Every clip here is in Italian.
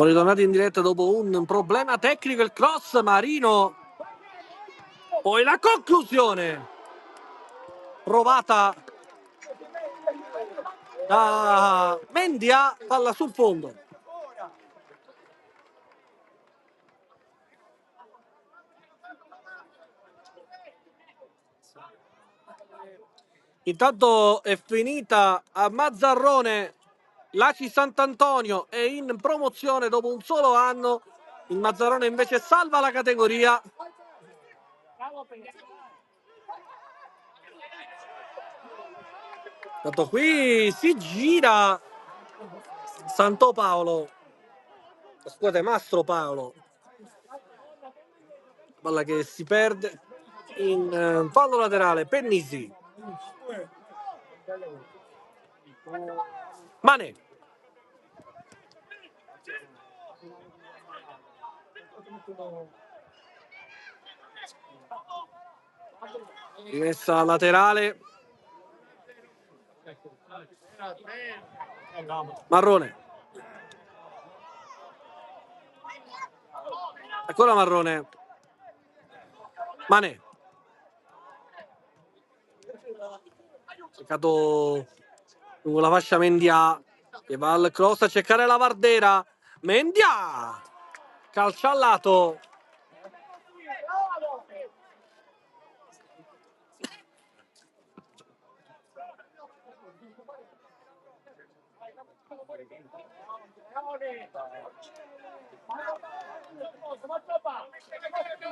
Ritornato in diretta dopo un problema tecnico, il cross Marino, poi la conclusione provata da Mendia, palla sul fondo. Intanto è finita a Mazzarrone, l'Aci Sant'Antonio è in promozione dopo un solo anno, il Mazzarrone invece salva la categoria. Tanto qui si gira Santo Paolo, scusate, Mastro Paolo, palla che si perde in fallo laterale. Pennisi, Mané, rimessa laterale, Marrone, ancora Marrone, Mané, cercato lungo la fascia Mendia che va al cross a cercare la Vardera. Mendia, calcio al lato.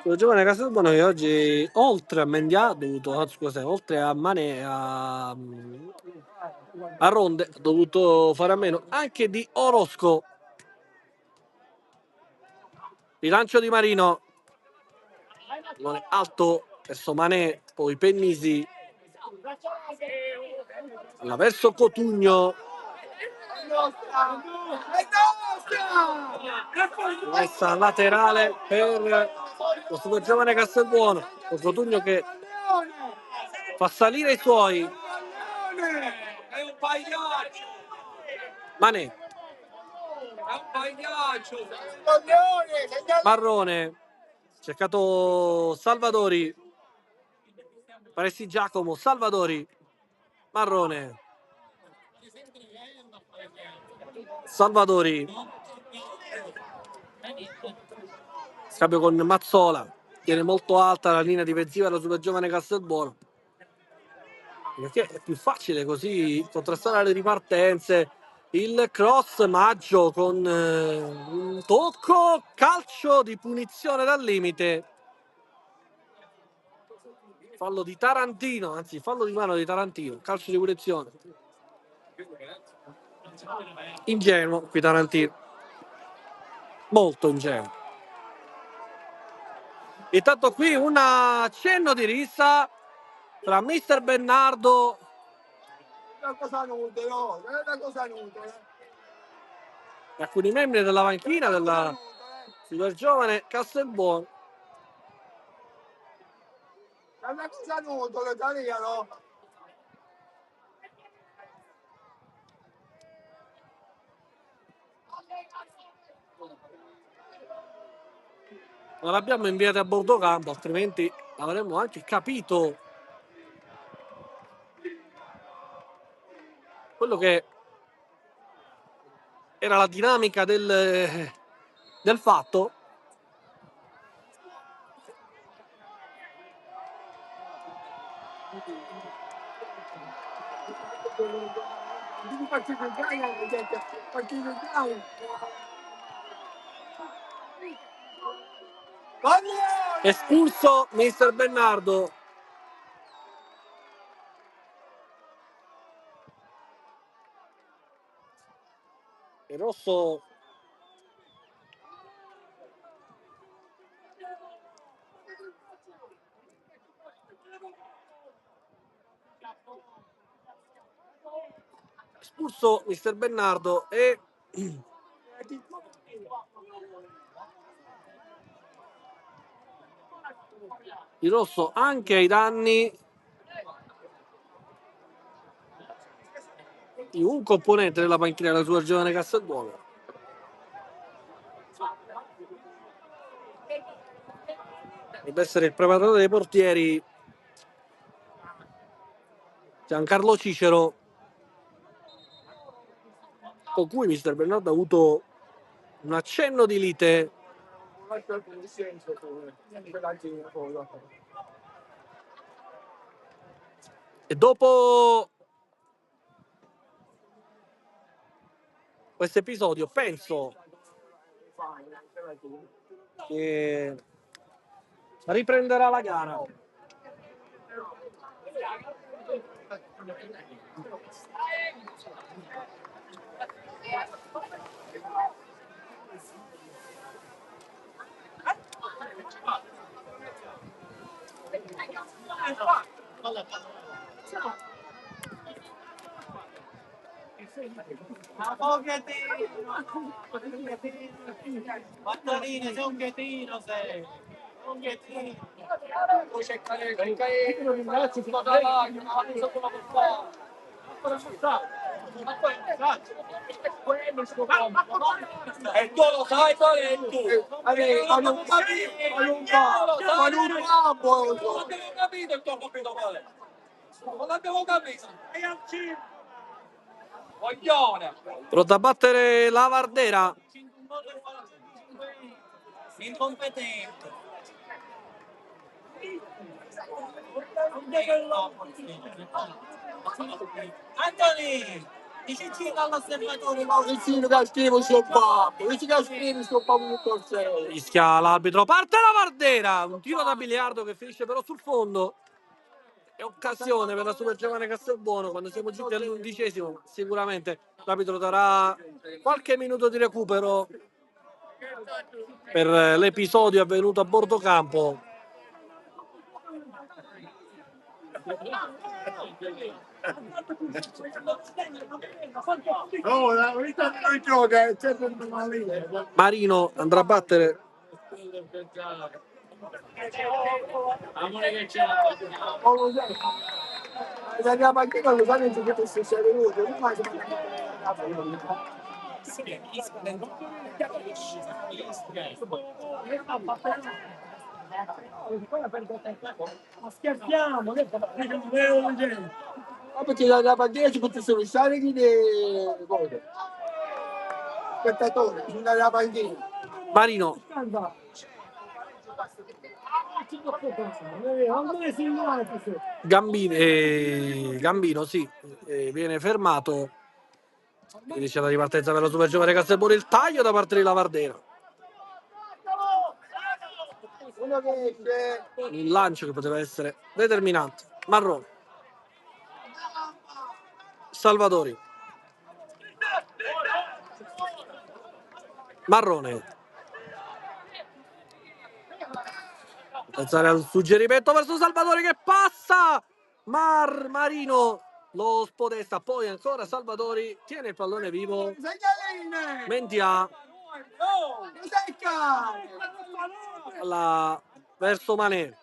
Il giovane Castelbuono che oggi oltre a Mendia oltre a Mané a Ronde ha dovuto fare a meno anche di Orosco. Rilancio di Marino, alto verso Mané, poi Pennisi, alla verso Cotugno, messa laterale per lo super giovane Castelbuono, con Cotugno che fa salire i suoi. Mané, Marrone, cercato Salvadori, Paresi Giacomo, Salvadori, Marrone, Salvadori, scambio con Mazzola, tiene molto alta la linea difensiva della super giovane Castelbuono, perché è più facile così contrastare le ripartenze. Il cross Maggio con un tocco, calcio di punizione dal limite, fallo di Tarantino, anzi fallo di mano di Tarantino, calcio di punizione. Ingenuo qui Tarantino, molto ingenuo. Intanto qui un accenno di rissa tra mister Bernardo e alcuni membri della panchina della super giovane Castelbuono. Non l'abbiamo inviato a bordo campo, altrimenti avremmo anche capito quello che era la dinamica del fatto. Espulso mister Bernardo. Il rosso espulso mister Bernardo e il rosso anche ai danni di un componente della panchina della sua giovane Castelbuono. Deve essere il preparatore dei portieri Giancarlo Cicero, con cui mister Bernardo ha avuto un accenno di lite. E dopo questo episodio penso che riprenderà la gara. Mattarino, sei un ghettino, sei un ghettino. E tu lo sai qual è tu? Non abbiamo capito il tuo compito qual è. Non abbiamo capito. Coglione. Pronto a battere la Vardera. Incompetente. Anthony, dici all'osservatore Maurizio che scrivo sul babbo, dici che scrivi sul babbo per sé. Fischia l'arbitro, parte la Vardera, un tiro da biliardo che finisce però sul fondo. È occasione per la super giovane Castelbuono. Quando siamo giunti all'11°, sicuramente l'arbitro darà qualche minuto di recupero per l'episodio avvenuto a bordo campo. Marino andrà a battere. Amore che c'è la panchina lo sanno che tu sei venuto, non mai scherziamo, ma perché la panchina ci potessero stare chi dei spettatori, ci andare la panchina. Marino Gambino sì, viene fermato. Inizia la ripartenza per la super giovane Castelbuono, il taglio da parte di Lavardera. Un lancio che poteva essere determinante. Marrone. Salvatori. Marrone. Pensare al suggerimento verso Salvatori che passa. Marino lo spodesta, poi ancora Salvatori tiene il pallone vivo. Mentia verso Manè.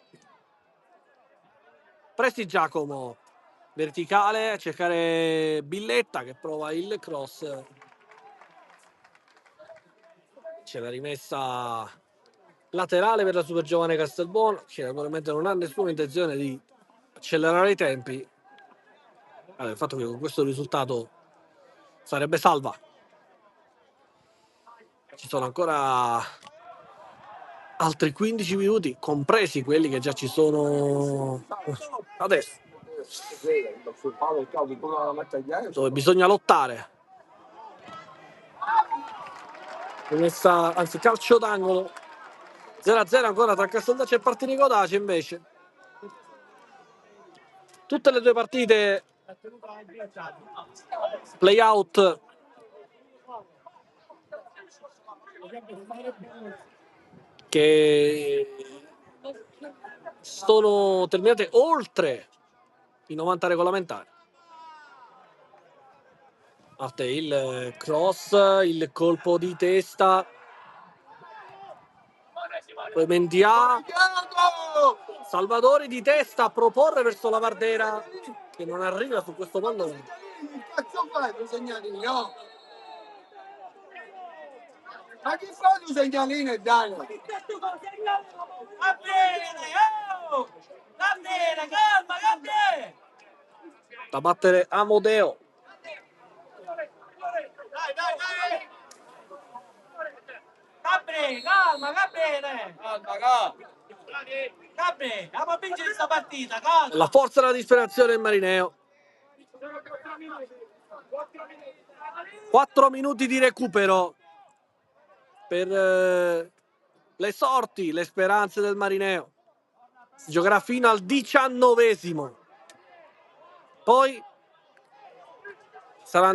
Presti Giacomo, verticale a cercare Billetta che prova il cross. C'è la rimessa laterale per la super giovane Castelbuono, che naturalmente non ha nessuna intenzione di accelerare i tempi. Allora, il fatto che con questo risultato sarebbe salva. Ci sono ancora altri 15 minuti, compresi quelli che già ci sono adesso, dove bisogna lottare. Anzi, calcio d'angolo 0-0 ancora tra Casteldacci e Partinico Daci. Invece tutte le due partite play out che sono terminate oltre i 90 regolamentari. A parte il cross, il colpo di testa, poi Mendia, Salvatori di testa a proporre verso la Vardera che non arriva su questo pallone. Ma chi fa un segnalino e dai? Va bene, oh! Va bene, calma, va bene! Da battere Amodeo. Dai! Gabri, calma, va bene! Calma. Gabri, andiamo a vincere questa partita, calma! La forza della disperazione del Marineo. 4 minuti di recupero per le sorti, le speranze del Marineo. Si giocherà fino al 19esimo. Poi sarà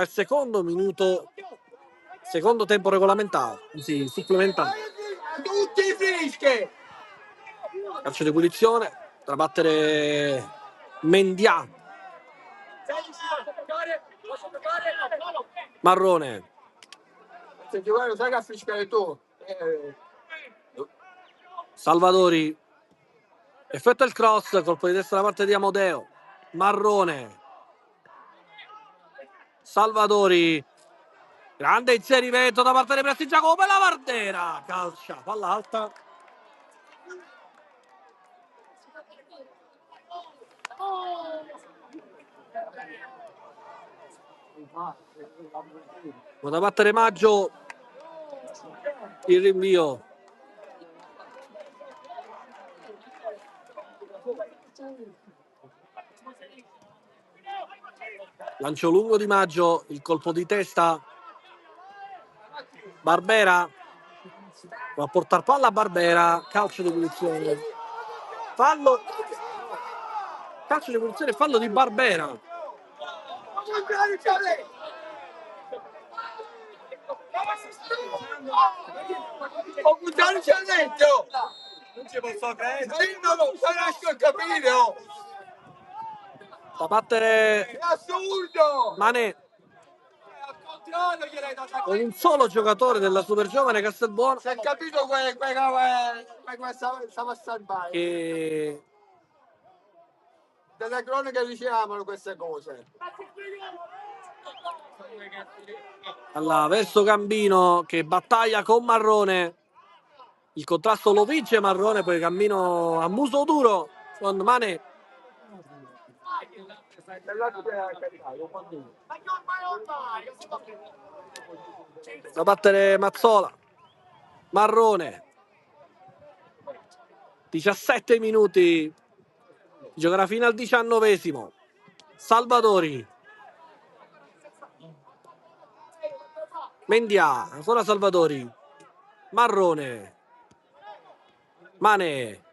il secondo minuto, secondo tempo regolamentare, sì, supplementare. Tutti frischi! Calcio di punizione da battere Mendià. Marrone. Se giocare sai che a fiscare tu. Salvadori. Effettua il cross, colpo di testa da parte di Amodeo. Marrone. Salvadori. Grande inserimento da parte di Prestigiacomo per la Vardera. Calcia, palla alta. Da battere Maggio. Il rinvio. Lancio lungo di Maggio, il colpo di testa. Barbera va a portare palla a Barbera. Calcio di punizione. Fallo. Calcio di punizione, fallo di Barbera. Ho buttato il cialletto! Non ci posso credere! Ma io non riesco a capire! Oh. Da battere È assurdo! Mané. Con un solo giocatore della super giovane Castelbuono. Si è capito come stava a salvare. Che delle cronache dicevano queste cose. allora, verso Gambino che battaglia con Marrone. Il contrasto lo vince Marrone, poi Gambino a muso duro con Mané. Da battere Mazzola. Marrone. 17 minuti. Giocherà fino al 19esimo. Salvadori. Mendià. Ancora Salvadori. Marrone. Mané.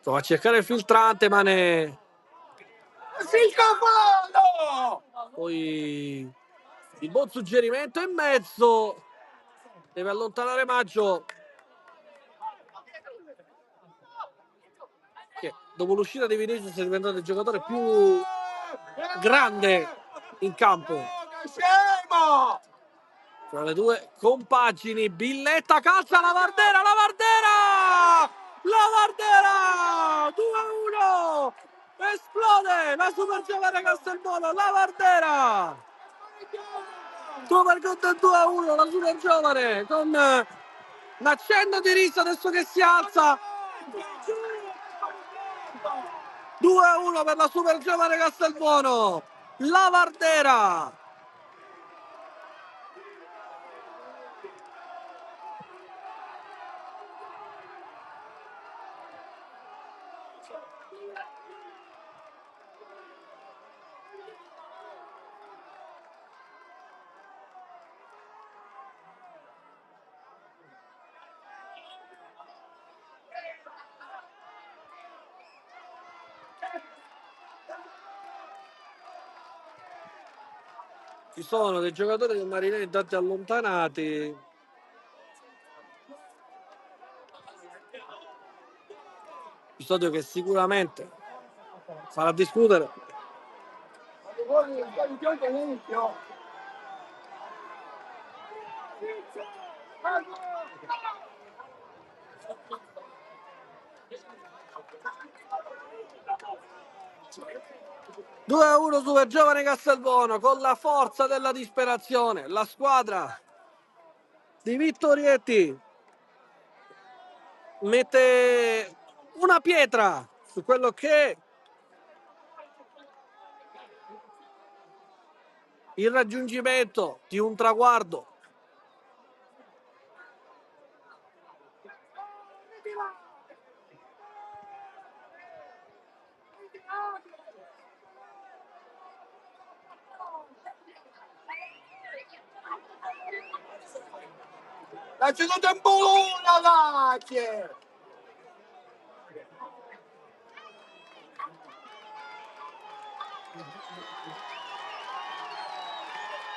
Prova a cercare il filtrante, Mané. Poi il buon suggerimento in mezzo. Deve allontanare Maggio. Che dopo l'uscita di Vinicius è diventato il giocatore più grande in campo. Tra le due compagini, Billetta calcia la Vardera, la Vardera 2-1, esplode la super giovane Castelbuono, la Vardera trova il gol del 2-1, la super giovane con un accenno di riso adesso che si alza. 2-1 per la super giovane Castelbuono, la Vardera. Ci sono dei giocatori del Marinelli tanti allontanati. Episodio che sicuramente farà discutere. 2-1 Super Giovane Castelbuono con la forza della disperazione. La squadra di Vittorietti mette una pietra su quello che è il raggiungimento di un traguardo La seconda in buona, dai!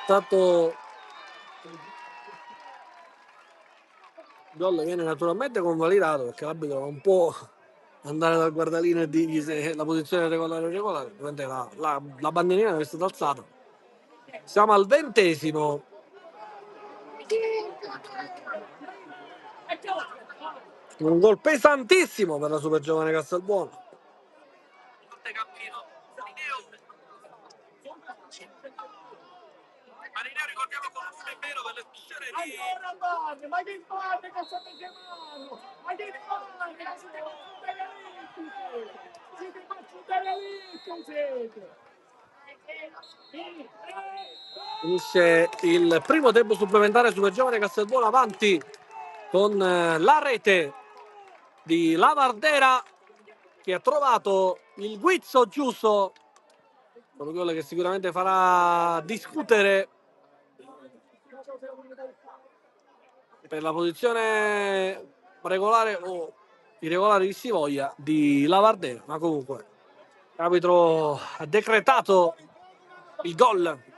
Tanto il gol viene naturalmente convalidato perché l'arbitro non può andare dal guardalino e dirgli se la posizione è regolare o irregolare. Ovviamente la bandierina deve essere alzata. Siamo al 20°. Un gol pesantissimo per la Super Giovane Castelbuono. Marineo, ricordiamo con un nome vero per l'espulsione di... Allora, ma che fate che state chiamando? Ma che fate? Siete materialisti, siete! Finisce il primo tempo supplementare Super Giovane Castelbuono avanti con la rete di Lavardera che ha trovato il guizzo giusto, un gol che sicuramente farà discutere per la posizione regolare o irregolare che si voglia di Lavardera, ma comunque l'arbitro ha decretato il gol.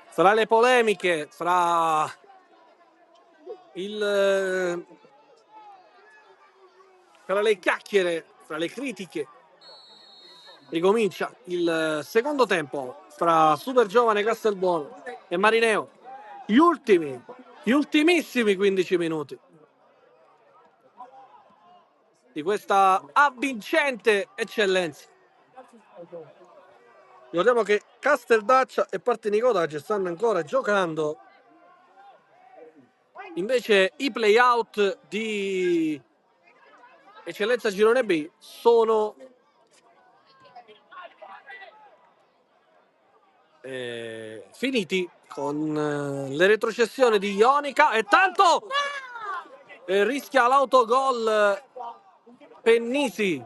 Fra le polemiche, fra le chiacchiere, fra le critiche, ricomincia il secondo tempo fra Super Giovane Castelbuono e Marineo. Gli ultimissimi 15 minuti di questa avvincente eccellenza. Ricordiamo che Casteldaccia e Partinicotage stanno ancora giocando, invece i play-out di Eccellenza Girone B sono finiti con le retrocessioni di Ionica e tanto rischia l'autogol Pennisi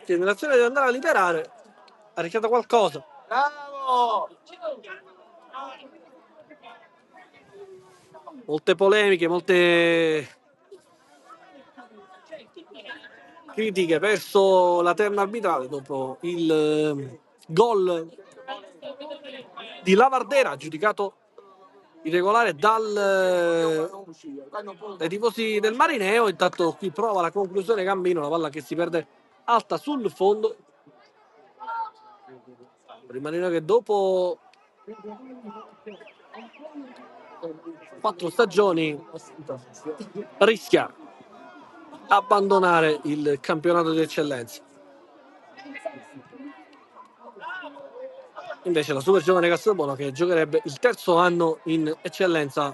che nell'azione di andare a liberare ha rischiato qualcosa. Bravo! Molte polemiche, molte critiche verso la terna arbitrale dopo il gol di Lavardera, giudicato irregolare dai tifosi del Marineo. Intanto qui prova la conclusione Gambino, la palla che si perde alta sul fondo. Il Marineo che dopo 4 stagioni rischia abbandonare il campionato di eccellenza. Invece la super giovane Castelbuono, che giocherebbe il terzo anno in eccellenza,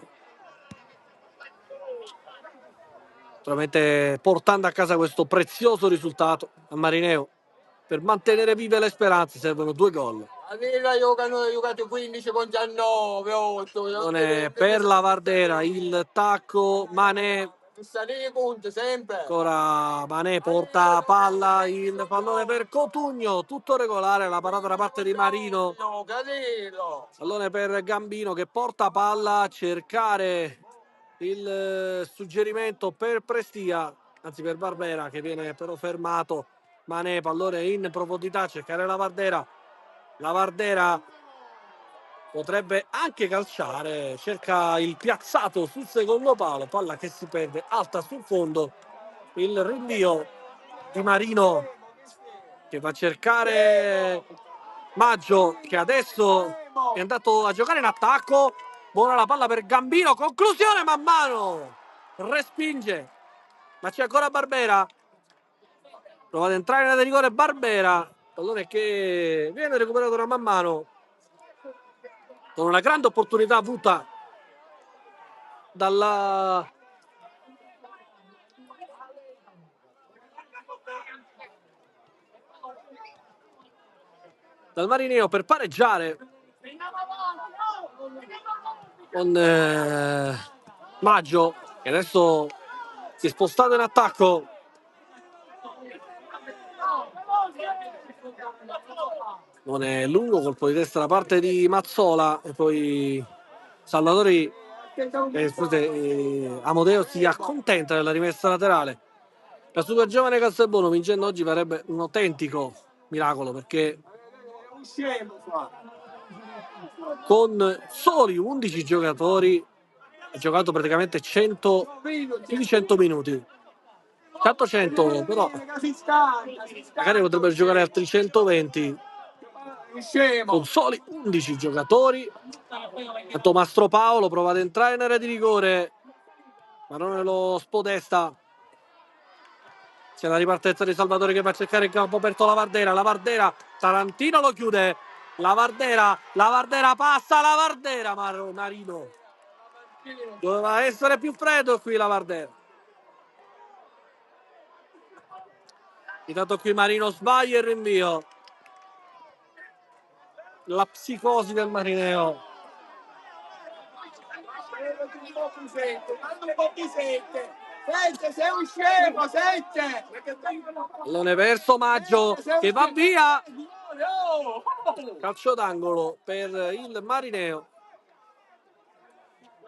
naturalmente portando a casa questo prezioso risultato a Marineo. Per mantenere vive le speranze servono 2 gol. Giocate 15 con 19, 8. Non è per Lavardera il tacco, Mané. Sempre. Ancora Mané porta palla, il pallone per Cotugno, tutto regolare, la parata da parte di Marino. Pallone per Gambino che porta palla a cercare il suggerimento per Prestia, anzi per Barbera, che viene però fermato. Mané, pallone in profondità, cercare Lavardera. Lavardera potrebbe anche calciare, cerca il piazzato sul secondo palo, palla che si perde alta sul fondo. Il rinvio di Marino che va a cercare Maggio, che adesso è andato a giocare in attacco. Buona la palla per Gambino, conclusione man mano, respinge, ma c'è ancora Barbera, prova ad entrare in area di rigore Barbera, pallone che viene recuperato da man mano con una grande opportunità avuta dal Marineo per pareggiare con Maggio, che adesso si è spostato in attacco. Non è lungo, colpo di testa da parte di Mazzola e poi Salvatori, Amodeo si accontenta della rimessa laterale. La super giovane Castelbuono vincendo oggi farebbe un autentico miracolo, perché con soli 11 giocatori ha giocato praticamente 100, più di 100 minuti. Tanto 100, però magari potrebbero giocare altri 120 con soli 11 giocatori. Tanto Mastro Paolo prova ad entrare in area di rigore, ma non lo spodesta. C'è la ripartenza di Salvatore che va a cercare il campo aperto. Lavardera, Tarantino lo chiude. Lavardera passa, Marino. Doveva essere più freddo qui Lavardera. Intanto qui Marino sbaglia il rinvio. La psicosi del Marineo. Sei un scemo, 7! Pallone verso Maggio che va via. Calcio d'angolo per il Marineo.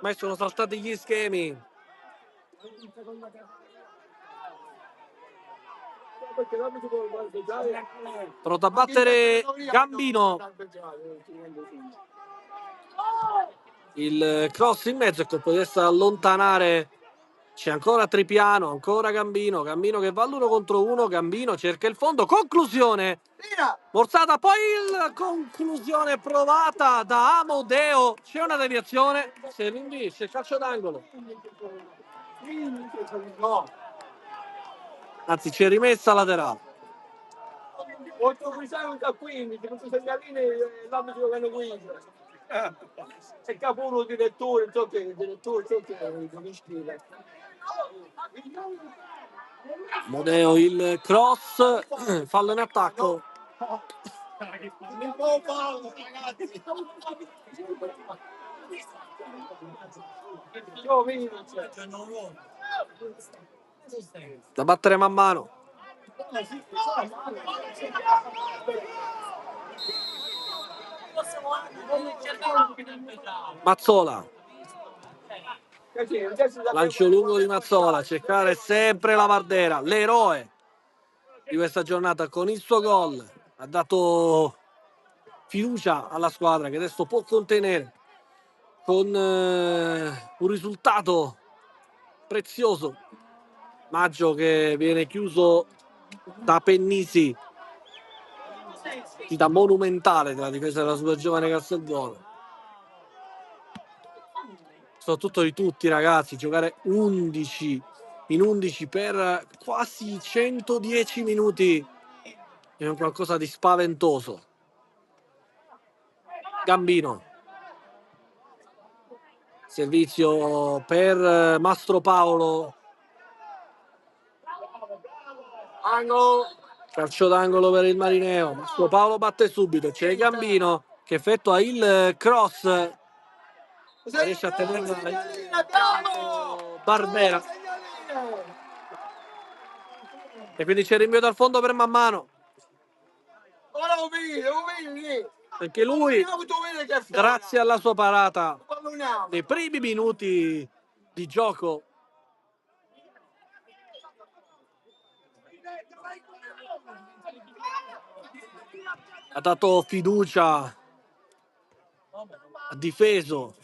Ma sono saltati gli schemi. Pronto a battere Gambino. Il cross in mezzo e colpo di testa ad allontanare. C'è ancora Tripiano, ancora Gambino che va all'1 contro 1. Gambino cerca il fondo, conclusione forzata, poi la conclusione provata da Amodeo. C'è una deviazione, se rinvia il calcio d'angolo. Anzi, c'è rimessa laterale. 8 da 15, questo segnalini l'hanno giocano 15. C'è capo uno direttore, il direttore, Amodeo il cross, fallo in attacco. Da battere man mano. Mazzola, lancio lungo di Mazzola, cercare sempre la Barbera, l'eroe di questa giornata con il suo gol ha dato fiducia alla squadra che adesso può contenere con un risultato prezioso. Maggio che viene chiuso da Pennisi, da monumentale della difesa della Super Giovane Castelbuono. Soprattutto di tutti ragazzi, giocare 11 in 11 per quasi 110 minuti è un qualcosa di spaventoso. Gambino, servizio per Mastro Paolo, calcio d'angolo per il Marineo. Mastro Paolo batte subito, c'è Gambino che effettua il cross, riesce a tenerla Barbera e quindi c'è rinvio dal fondo per Mammano. Perché lui, grazie alla sua parata nei primi minuti di gioco, ha dato fiducia, ha difeso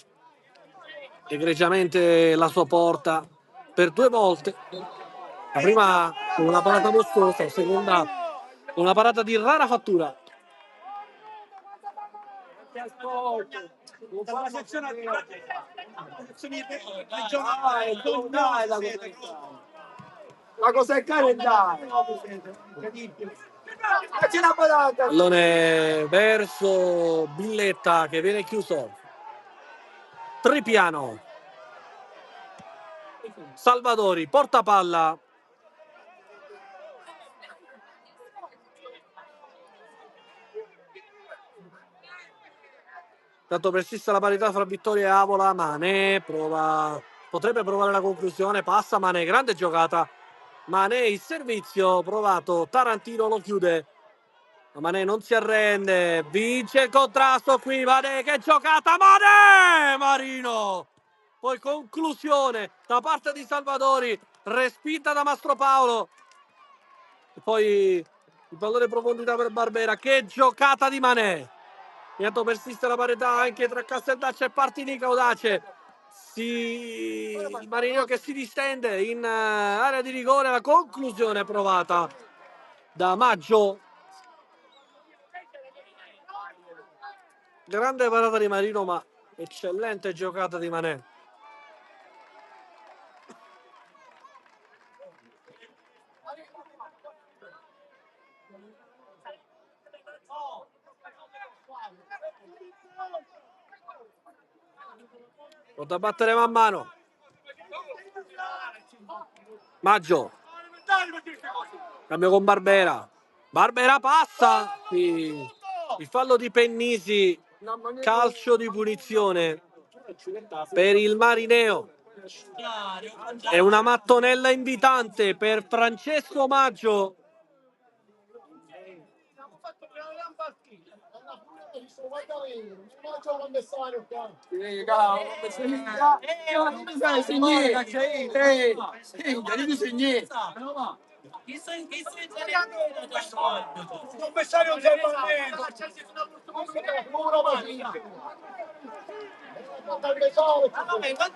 egregiamente la sua porta per 2 volte. La prima con una parata mostruosa, la seconda con una parata di rara fattura. La cosa è calendario. Pallone verso Billetta che viene chiuso. Tripiano. Salvadori, porta palla. Tanto persiste la parità fra Vittoria e Avola. Mané potrebbe provare la conclusione, passa Mané, grande giocata. Mané il servizio provato, Tarantino lo chiude. Ma Mané non si arrende, vince il contrasto qui, Mané che giocata, Mané! Marino! Poi conclusione da parte di Salvadori, respinta da Mastro Paolo. E poi il pallone profondità per Barbera, che giocata di Mané! Intanto persiste la parità anche tra Casteldaccia e Partini Caudace. Il Marineo che si distende in area di rigore, la conclusione provata da Maggio. Grande parata di Marino, ma eccellente giocata di Mané. Può da battere man mano. Maggio. Cambio con Barbera. Barbera passa. Il fallo di Pennisi. Calcio di punizione per il Marineo. È una mattonella invitante per Francesco Maggio.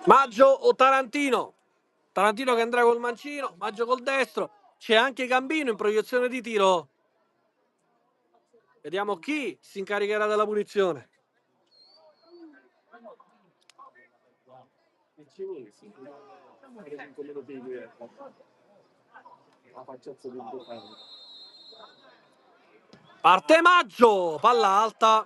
Maggio o Tarantino? Tarantino che andrà col mancino, Maggio col destro. C'è anche Gambino in proiezione di tiro. Vediamo chi si incaricherà della punizione. Parte Maggio, palla alta.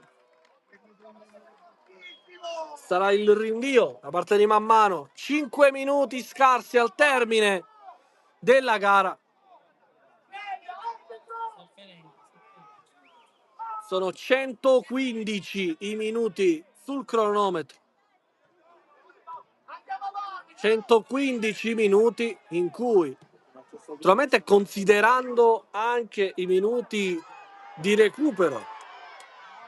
Sarà il rinvio da parte di Mammano. 5 minuti scarsi al termine della gara. Sono 115 i minuti sul cronometro. 115 minuti in cui, naturalmente considerando anche i minuti di recupero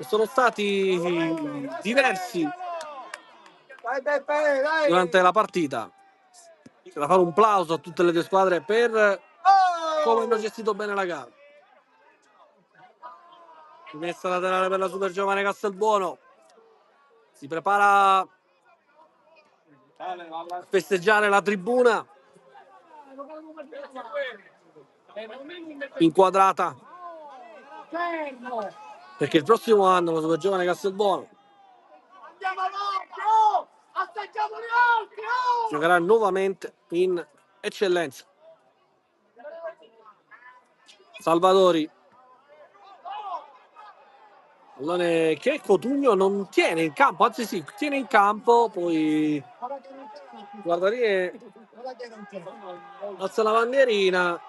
sono stati diversi durante la partita. C'è da fare un plauso a tutte le due squadre per come hanno gestito bene la gara. Rimessa laterale per la super giovane Castelbuono. Si prepara a festeggiare la tribuna. Inquadrata. Perché il prossimo anno la super giovane Castelbuono giocherà nuovamente in eccellenza. Salvatori. Pallone che Cotugno non tiene in campo, anzi sì, tiene in campo, poi guarda lì e alza la bandierina.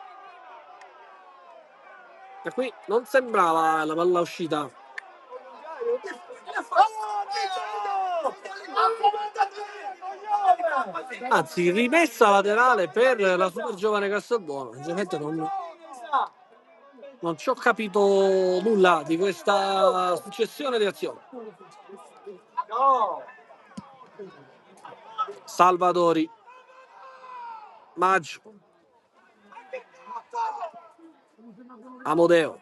E qui non sembrava la palla uscita. Anzi, rimessa laterale per la super giovane Castelbuono. Sinceramente non ci ho capito nulla di questa successione di azioni. Salvatori. Maggio. Amodeo.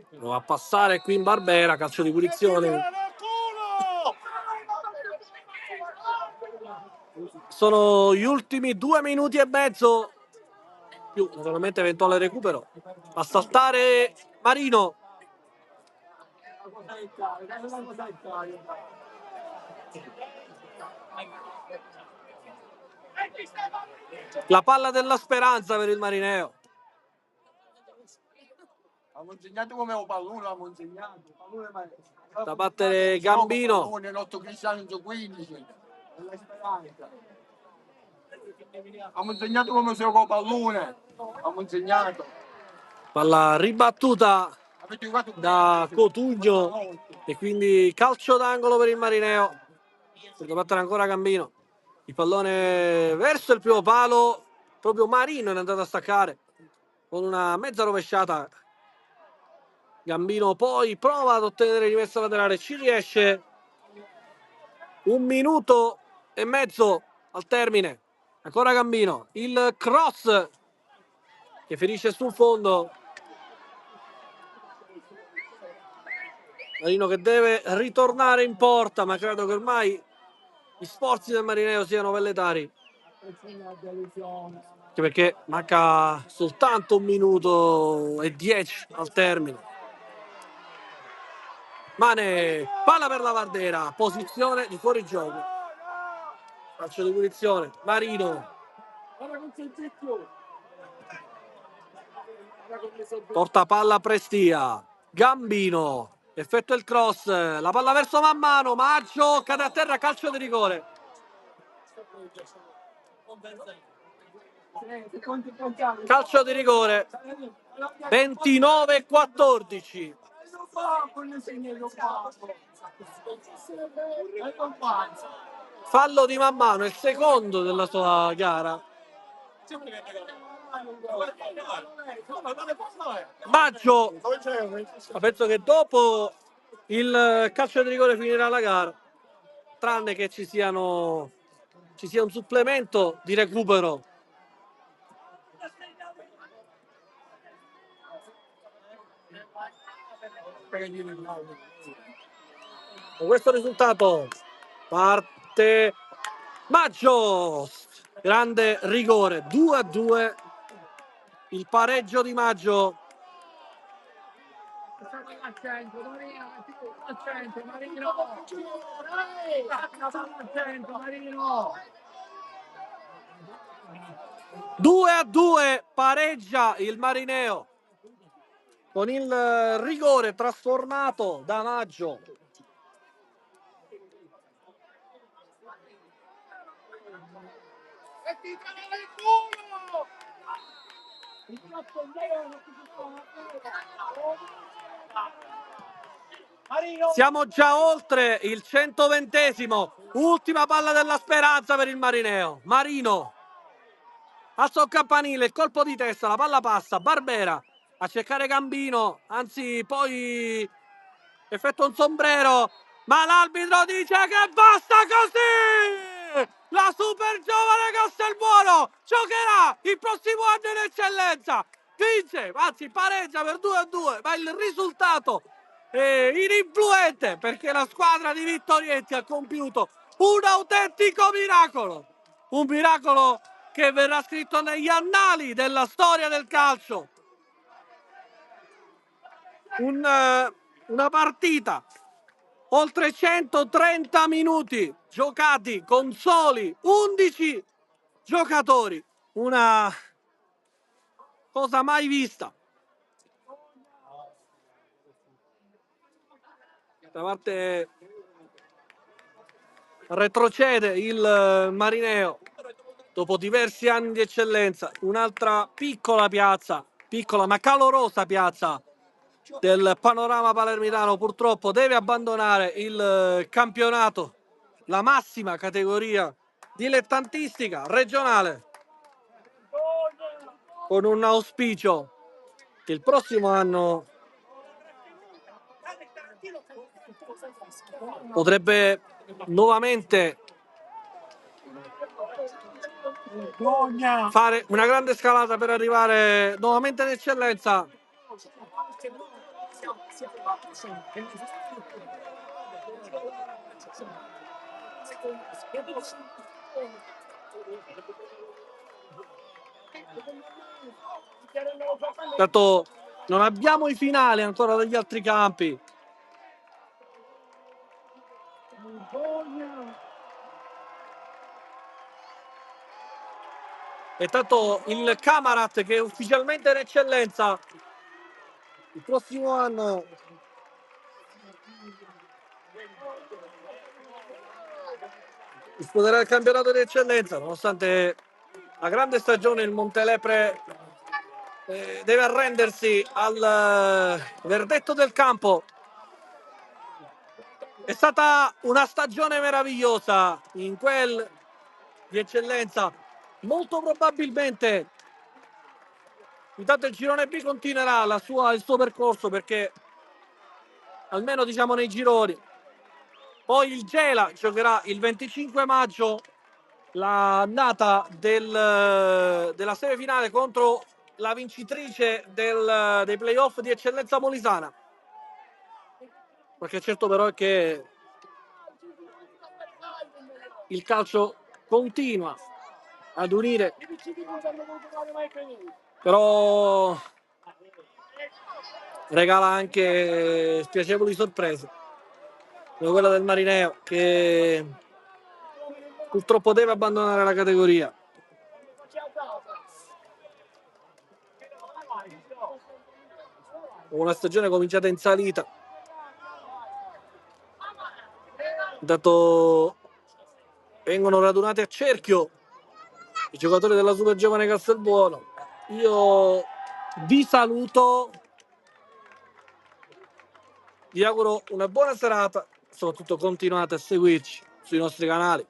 Prova a passare qui in Barbera, calcio di punizione. Sono gli ultimi 2 minuti e mezzo, più naturalmente eventuale recupero. A saltare Marino. La palla della speranza per il Marineo. Abbiamo insegnato come un pallone, abbiamo insegnato. Da battere Gambino. L'8 Cristiano 15. Abbiamo insegnato come si gioca il pallone. Abbiamo insegnato. Palla ribattuta da Cotugno e quindi calcio d'angolo per il Marineo. Deve battere ancora Gambino. Il pallone verso il primo palo. Proprio Marino è andato a staccare con una mezza rovesciata. Gambino poi prova ad ottenere rimessa laterale, ci riesce. 1 minuto e mezzo al termine. Ancora Gambino. Il cross che finisce sul fondo. Marino che deve ritornare in porta, ma credo che ormai gli sforzi del Marineo siano velletari. Anche perché manca soltanto 1 minuto e 10 al termine. Mane, palla per la Vardera, posizione di fuorigioco. Calcio di punizione, Marino. Porta palla a Prestia. Gambino. Effettua il cross. La palla verso man mano. Maggio cade a terra, calcio di rigore. Calcio di rigore. 29-14. Fallo di man mano, il secondo della sua gara. Maggio, ma penso che dopo il calcio di rigore finirà la gara, tranne che ci sia un supplemento di recupero. Con questo risultato parte Maggio, grande rigore, 2-2, il pareggio di Maggio. Due a 2 pareggia il Marineo con il rigore trasformato da Maggio. Siamo già oltre il 120esimo. Ultima palla della speranza per il Marineo. Marino alza il campanile, il colpo di testa, la palla passa. Barbera a cercare Gambino, anzi poi effettua un sombrero, ma l'arbitro dice che basta così! La super giovane Castelbuono giocherà il prossimo anno in eccellenza, vince, anzi pareggia per 2-2, ma il risultato è ininfluente perché la squadra di Vittorietti ha compiuto un autentico miracolo, un miracolo che verrà scritto negli annali della storia del calcio. Una partita, oltre 130 minuti giocati con soli 11 giocatori, una cosa mai vista. Da parte retrocede il Marineo dopo diversi anni di eccellenza, un'altra piccola piazza, piccola ma calorosa piazza del panorama palermitano purtroppo deve abbandonare il campionato, la massima categoria dilettantistica regionale, con un auspicio che il prossimo anno potrebbe nuovamente fare una grande scalata per arrivare nuovamente in eccellenza. Tanto non abbiamo i finali ancora degli altri campi. E tanto il Camarat, che è ufficialmente in eccellenza, il prossimo anno disputerà il campionato di eccellenza, nonostante la grande stagione il Montelepre deve arrendersi al verdetto del campo. È stata una stagione meravigliosa in quel di eccellenza. Molto probabilmente intanto il girone B continuerà il suo percorso, perché almeno diciamo nei gironi. Poi il Gela giocherà il 25 maggio l'annata della serie finale contro la vincitrice dei playoff di eccellenza molisana. Perché certo però è che il calcio continua ad unire, però regala anche spiacevoli sorprese, come quella del Marineo, che purtroppo deve abbandonare la categoria. Una stagione cominciata in salita, intanto vengono radunati a cerchio i giocatori della Super Giovane Castelbuono. Io vi saluto, vi auguro una buona serata, soprattutto continuate a seguirci sui nostri canali.